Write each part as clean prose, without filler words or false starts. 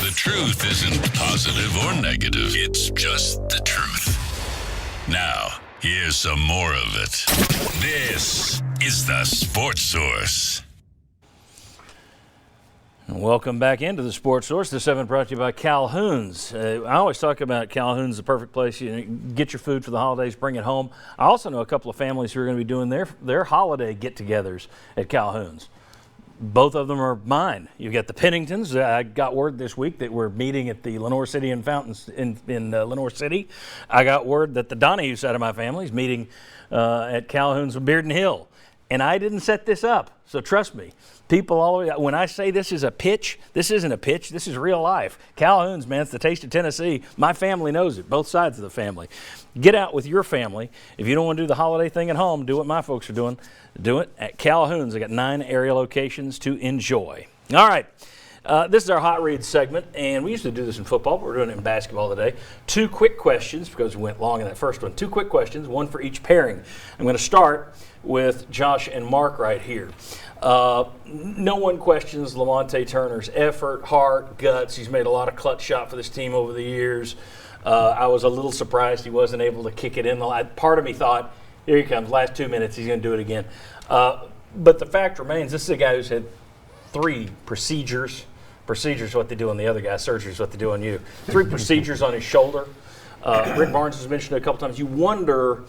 The truth isn't positive or negative. It's just the truth. Now, here's some more of it. This is the Sports Source. Welcome back into the Sports Source. This segment brought to you by Calhoun's. I always talk about Calhoun's, the perfect place. You get your food for the holidays, bring it home. I also know a couple of families who are going to be doing their holiday get-togethers at Calhoun's. Both of them are mine. You got the Penningtons. I got word this week that we're meeting at the Lenoir City and Fountains in Lenoir City. I got word that the Donahue side of my family is meeting at Calhoun's with Bearden Hill. And I didn't set this up, so trust me. People all the way, when I say this is a pitch, this isn't a pitch. This is real life. Calhoun's, man, it's the taste of Tennessee. My family knows it, both sides of the family. Get out with your family. If you don't want to do the holiday thing at home, do what my folks are doing. Do it at Calhoun's. They got 9 area locations to enjoy. All right. This is our Hot Read segment, and we used to do this in football, but we're doing it in basketball today. 2 quick questions, because we went long in that first one. 2 quick questions, one for each pairing. I'm going to start with Josh and Mark right here. No one questions Lamonte Turner's effort, heart, guts. He's made a lot of clutch shot for this team over the years. I was a little surprised he wasn't able to kick it in. Part of me thought, here he comes, last 2 minutes, he's going to do it again. But the fact remains, this is a guy who's had 3 procedures. Procedures what they do on the other guy. Surgery is what they do on you. 3 procedures on his shoulder. Rick Barnes has mentioned it a couple times. You wonder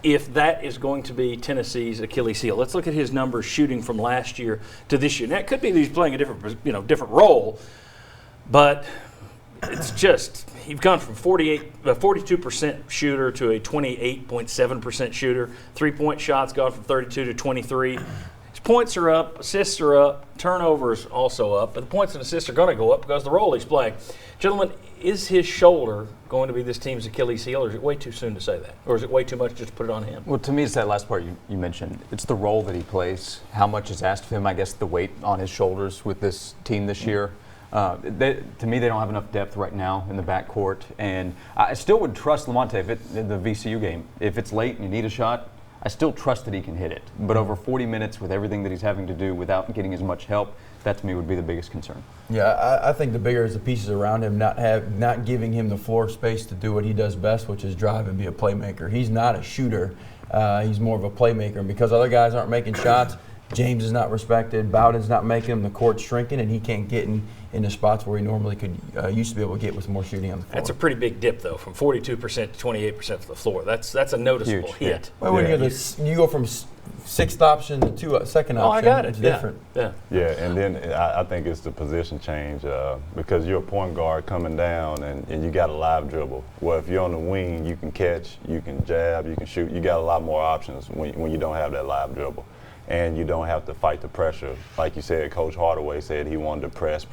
if that is going to be Tennessee's Achilles heel. Let's look at his numbers shooting from last year to this year. Now, it could be that he's playing a different role, but it's just you've gone from 42% shooter to a 28.7% shooter. 3-point shots gone from 32 to 23. His points are up, assists are up, turnovers also up, but the points and assists are going to go up because of the role he's playing. Gentlemen, is his shoulder going to be this team's Achilles heel, or is it way too soon to say that? Or is it way too much just to put it on him? Well, to me, it's that last part you mentioned. It's the role that he plays, how much is asked of him, I guess the weight on his shoulders with this team this year. To me, they don't have enough depth right now in the backcourt, and I still would trust Lamonte in the VCU game. If it's late and you need a shot, I still trust that he can hit it. But over 40 minutes with everything that he's having to do without getting as much help, that to me would be the biggest concern. Yeah, I think the bigger is the pieces around him, not giving him the floor space to do what he does best, which is drive and be a playmaker. He's not a shooter. He's more of a playmaker. And because other guys aren't making shots, James is not respected, Bowden's not making them, the court's shrinking, and he can't get in the spots where he normally could used to be able to get with more shooting on the floor. That's a pretty big dip, though, from 42% to 28% for the floor. That's a noticeable hit. Yeah. Well, when you go from 6th option to second option, I got it. It's different. Yeah, and then I think it's the position change because you're a point guard coming down and you got a live dribble. Well, if you're on the wing, you can catch, you can jab, you can shoot. You got a lot more options when you don't have that live dribble. And you don't have to fight the pressure. Like you said, Coach Hardaway said he wanted to press.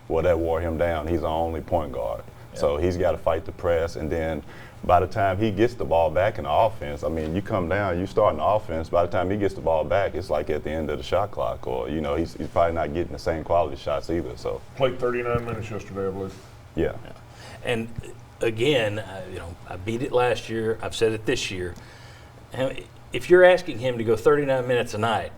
Well, that wore him down. He's the only point guard. Yeah. So he's got to fight the press. And then by the time he gets the ball back in the offense, I mean, you come down, you start an offense, by the time he gets the ball back, it's like at the end of the shot clock. Or, he's probably not getting the same quality shots either. So played 39 minutes yesterday, I believe. Yeah. And again, I beat it last year. I've said it this year. If you're asking him to go 39 minutes a night,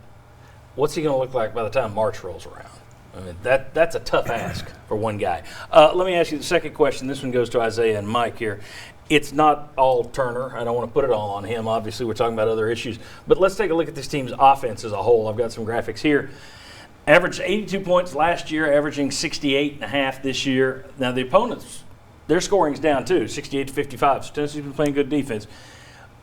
what's he going to look like by the time March rolls around? I mean, that's a tough ask for one guy. Let me ask you the second question. This one goes to Isaiah and Mike here. It's not all Turner. I don't want to put it all on him. Obviously, we're talking about other issues. But let's take a look at this team's offense as a whole. I've got some graphics here. Averaged 82 points last year, averaging 68.5 this year. Now, the opponents, their scoring's down too, 68 to 55. So Tennessee's been playing good defense.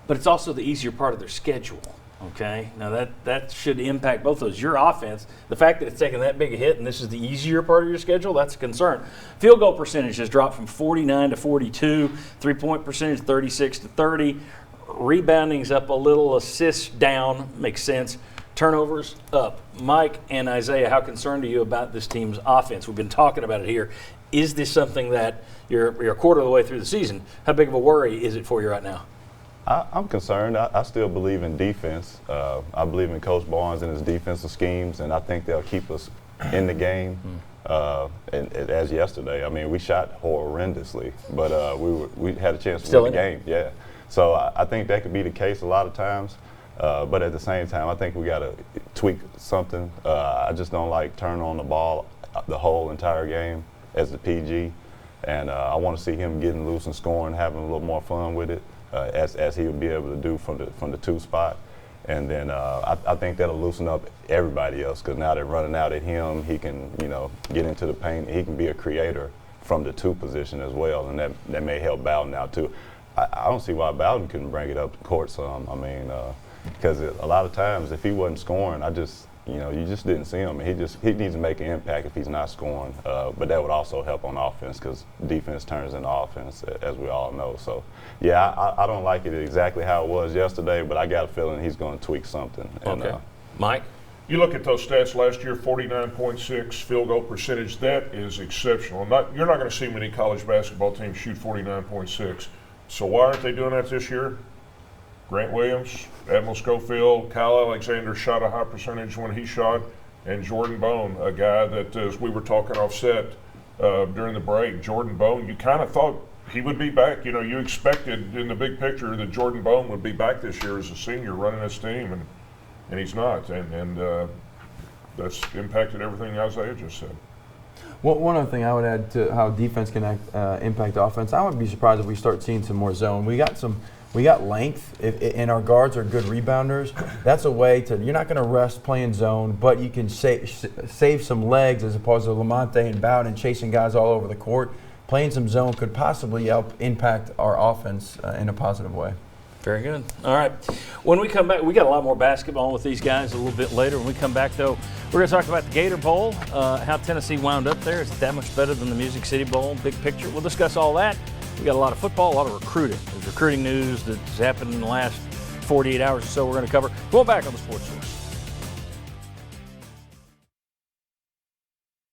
But it's also the easier part of their schedule, okay? Now, that should impact both those. Your offense, the fact that it's taking that big a hit and this is the easier part of your schedule, that's a concern. Field goal percentage has dropped from 49 to 42, 3-point percentage 36 to 30. Rebounding's up a little, assists down, makes sense. Turnovers up. Mike and Isaiah, how concerned are you about this team's offense? We've been talking about it here. Is this something that you're a quarter of the way through the season? How big of a worry is it for you right now? I'm concerned. I still believe in defense. I believe in Coach Barnes and his defensive schemes, and I think they'll keep us in the game. And as yesterday, I mean, we shot horrendously, but we had a chance to win the game. Yeah. So I think that could be the case a lot of times. But at the same time, I think we got to tweak something. I just don't like turning on the ball the whole entire game. as the PG, and I want to see him getting loose and scoring, having a little more fun with it, as he would be able to do from the 2 spot. And then I think that'll loosen up everybody else, because now they're running out at him. He can, get into the paint. He can be a creator from the 2 position as well, and that may help Bowden out too. I don't see why Bowden couldn't bring it up the court some. I mean, because a lot of times if he wasn't scoring, you just didn't see him. He needs to make an impact if he's not scoring. But that would also help on offense, because defense turns into offense, as we all know. So, yeah, I don't like it exactly how it was yesterday, but I got a feeling he's going to tweak something. And, Okay. Mike? You look at those stats last year, 49.6 field goal percentage. That is exceptional. You're not going to see many college basketball teams shoot 49.6. So why aren't they doing that this year? Grant Williams, Admiral Schofield, Kyle Alexander shot a high percentage when he shot, and Jordan Bone, a guy that, as we were talking offset during the break, Jordan Bone, you kind of thought he would be back. You expected in the big picture that Jordan Bone would be back this year as a senior running this team, and he's not. And that's impacted everything Isaiah just said. Well, one other thing I would add to how defense can impact offense, I wouldn't be surprised if we start seeing some more zone. We got length, and our guards are good rebounders. That's a way to, you're not going to rest playing zone, but you can save some legs, as opposed to Lamonte and Bowden chasing guys all over the court. Playing some zone could possibly help impact our offense in a positive way. Very good. All right. When we come back, we got a lot more basketball with these guys a little bit later. When we come back, though, we're going to talk about the Gator Bowl, how Tennessee wound up there. Is it that much better than the Music City Bowl? Big picture. We'll discuss all that. We got a lot of football, a lot of recruiting. There's recruiting news that's happened in the last 48 hours or so we're going to cover. Going back on the Sports Source.